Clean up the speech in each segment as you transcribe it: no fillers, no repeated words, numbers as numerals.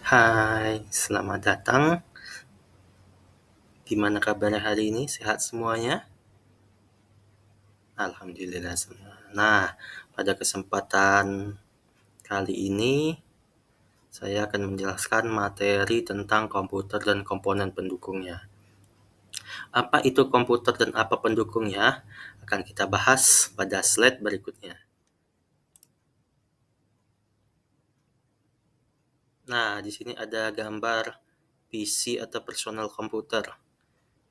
Hai, selamat datang. Gimana kabarnya hari ini? Sehat semuanya? Alhamdulillah semua. Nah, pada kesempatan kali ini saya akan menjelaskan materi tentang komputer dan komponen pendukungnya. Apa itu komputer dan apa pendukungnya? Akan kita bahas pada slide berikutnya. Nah, di sini ada gambar PC atau personal komputer.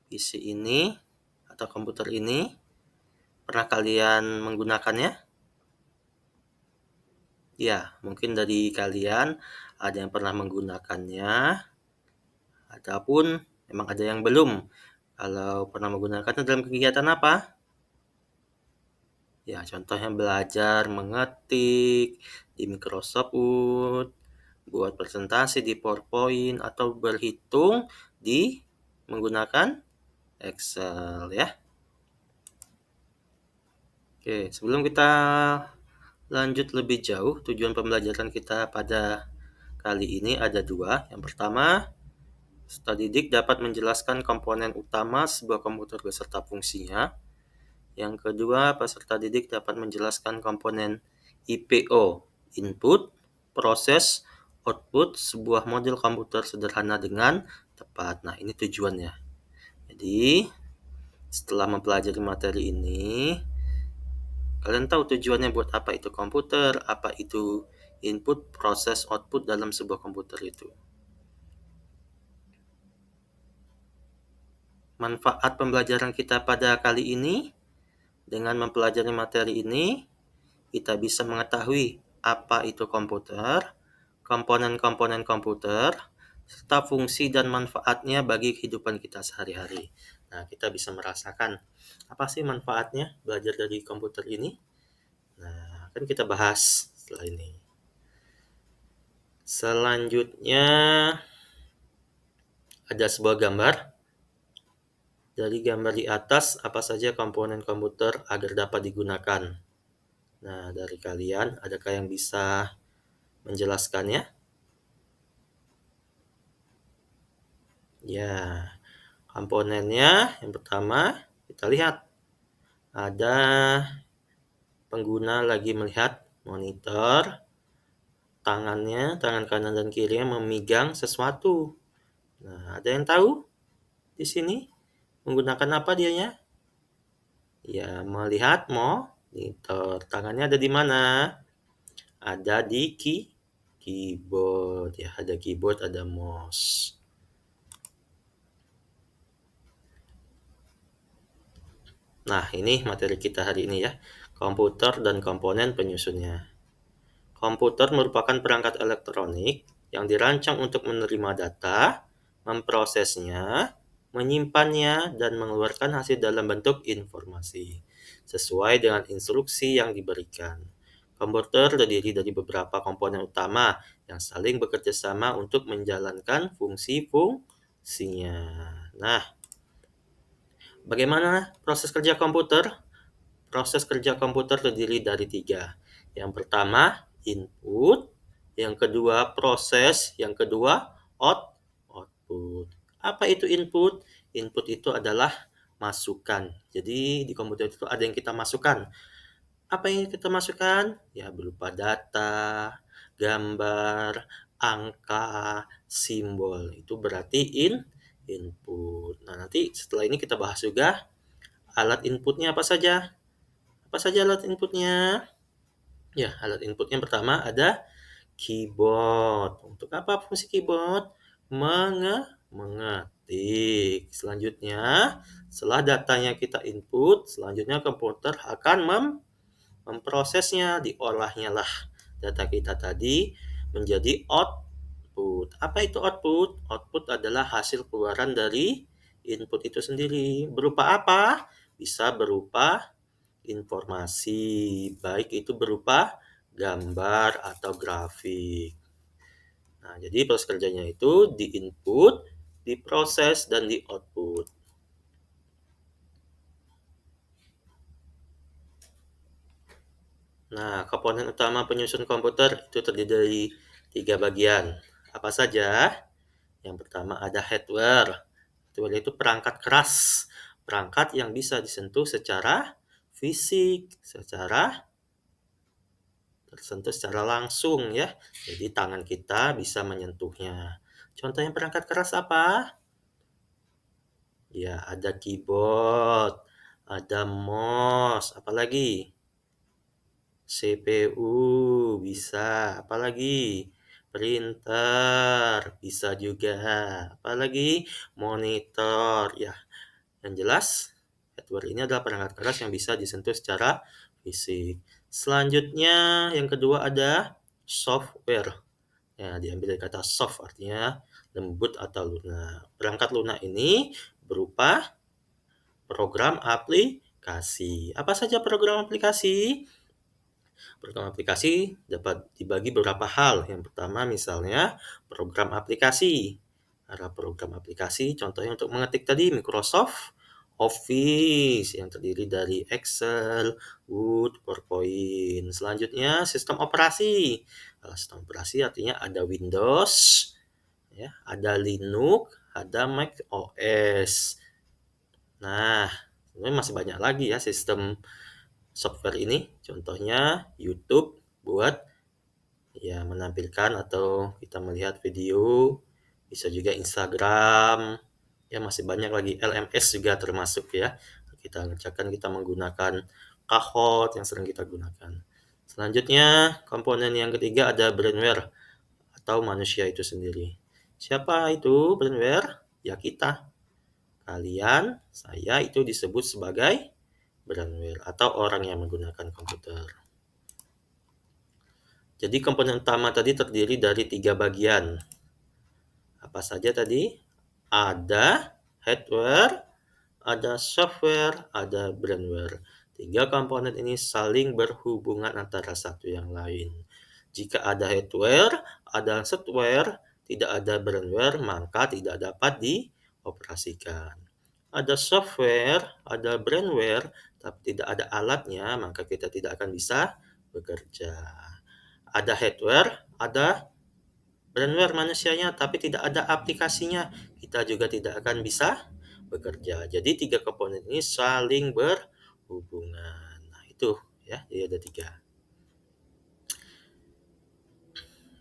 PC ini atau komputer ini pernah kalian menggunakannya? Ya, mungkin dari kalian ada yang pernah menggunakannya, ataupun memang ada yang belum. Kalau pernah menggunakannya dalam kegiatan apa? Ya, contohnya belajar mengetik di Microsoft Word, buat presentasi di PowerPoint, atau berhitung di menggunakan Excel ya. Oke, sebelum kita lanjut lebih jauh, tujuan pembelajaran kita pada kali ini ada dua. Yang pertama, peserta didik dapat menjelaskan komponen utama sebuah komputer beserta fungsinya. Yang kedua, peserta didik dapat menjelaskan komponen IPO, input, proses, output sebuah model komputer sederhana dengan tepat. Nah, ini tujuannya. Jadi, setelah mempelajari materi ini, kalian tahu tujuannya buat apa itu komputer, apa itu input, proses, output dalam sebuah komputer itu. Manfaat pembelajaran kita pada kali ini, dengan mempelajari materi ini, kita bisa mengetahui apa itu komputer, komponen-komponen komputer, serta fungsi dan manfaatnya bagi kehidupan kita sehari-hari. Nah, kita bisa merasakan apa sih manfaatnya belajar dari komputer ini. Nah, akan kita bahas setelah ini. Selanjutnya, ada sebuah gambar. Dari gambar di atas, apa saja komponen komputer agar dapat digunakan? Nah, dari kalian, adakah yang bisa menjelaskannya? Ya, komponennya yang pertama kita lihat ada pengguna lagi melihat monitor, tangan kanan dan kirinya memegang sesuatu. Nah, ada yang tahu di sini menggunakan apa dianya? Ya, melihat monitor. Tangannya ada di mana? Ada di keyboard. Ya, ada keyboard, ada mouse. Nah, ini materi kita hari ini ya. Komputer dan komponen penyusunnya. Komputer merupakan perangkat elektronik yang dirancang untuk menerima data, memprosesnya, menyimpannya, dan mengeluarkan hasil dalam bentuk informasi, sesuai dengan instruksi yang diberikan. Komputer terdiri dari beberapa komponen utama yang saling bekerja sama untuk menjalankan fungsi-fungsinya. Nah, bagaimana proses kerja komputer? Proses kerja komputer terdiri dari 3. Yang pertama, input. Yang kedua, proses. Yang kedua, output. Apa itu input? Input itu adalah masukan. Jadi, di komputer itu ada yang kita masukkan. Apa yang kita masukkan? Ya, berupa data, gambar, angka, simbol. Itu berarti input. Nah, nanti setelah ini kita bahas juga alat inputnya apa saja. Apa saja alat inputnya? Ya, alat input yang pertama ada keyboard. Untuk apa fungsi keyboard? Mengetik. Selanjutnya, setelah datanya kita input, selanjutnya komputer akan memprosesnya, diolahnya lah data kita tadi menjadi output. Apa itu output? Output adalah hasil keluaran dari input itu sendiri. Berupa apa? Bisa berupa informasi, baik itu berupa gambar atau grafik. Nah, jadi proses kerjanya itu di input, diproses, dan di output. Nah, komponen utama penyusun komputer itu terdiri dari 3 bagian. Apa saja? Yang pertama ada hardware. Hardware itu perangkat keras, perangkat yang bisa disentuh secara fisik, tersentuh secara langsung ya. Jadi tangan kita bisa menyentuhnya. Contoh yang perangkat keras apa? Ya, ada keyboard, ada mouse, apalagi? CPU bisa, apalagi? Printer bisa juga, apalagi? Monitor. Ya, yang jelas hardware ini adalah perangkat keras yang bisa disentuh secara fisik. Selanjutnya yang kedua ada software. Ya, diambil dari kata soft artinya lembut atau lunak. Perangkat lunak ini berupa program aplikasi. Apa saja program aplikasi? Program aplikasi dapat dibagi beberapa hal. Yang pertama misalnya program aplikasi. Ada program aplikasi contohnya untuk mengetik tadi Microsoft Office yang terdiri dari Excel, Word, PowerPoint. Selanjutnya sistem operasi. Sistem operasi artinya ada Windows, ya, ada Linux, ada Mac OS. Nah, sebenarnya masih banyak lagi ya sistem software ini. Contohnya YouTube buat ya menampilkan atau kita melihat video, bisa juga Instagram, ya masih banyak lagi. LMS juga termasuk ya. Kita ngerjakan kita menggunakan Kahoot yang sering kita gunakan. Selanjutnya, komponen yang ketiga ada brainware atau manusia itu sendiri. Siapa itu brainware? Ya kita. Kalian, saya itu disebut sebagai brainware atau orang yang menggunakan komputer. Jadi komponen utama tadi terdiri dari 3 bagian. Apa saja tadi? Ada hardware, ada software, ada brainware. 3 komponen ini saling berhubungan antara satu yang lain. Jika ada hardware, ada software, tidak ada brainware, maka tidak dapat dioperasikan. Ada software, ada brainware, tapi tidak ada alatnya, maka kita tidak akan bisa bekerja. Ada hardware, ada brainware manusianya, tapi tidak ada aplikasinya, kita juga tidak akan bisa bekerja. Jadi 3 komponen ini saling berhubungan. Nah, itu ya, jadi ada 3.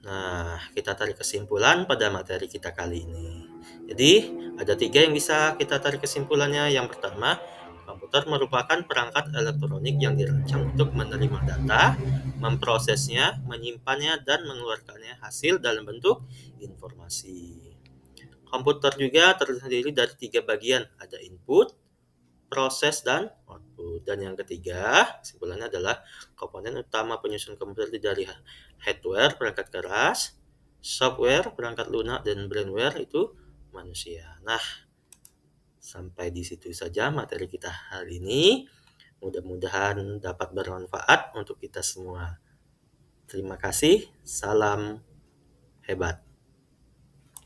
Nah, kita tarik kesimpulan pada materi kita kali ini. Jadi, ada 3 yang bisa kita tarik kesimpulannya. Yang pertama, komputer merupakan perangkat elektronik yang dirancang untuk menerima data, memprosesnya, menyimpannya, dan mengeluarkannya hasil dalam bentuk informasi. Komputer juga terdiri dari 3 bagian, ada input, proses, dan output. Dan yang ketiga, kesimpulannya adalah komponen utama penyusun komputer dari hardware, perangkat keras, software, perangkat lunak, dan brainware itu manusia. Nah, sampai di situ saja materi kita hari ini. Mudah-mudahan dapat bermanfaat untuk kita semua. Terima kasih, salam hebat.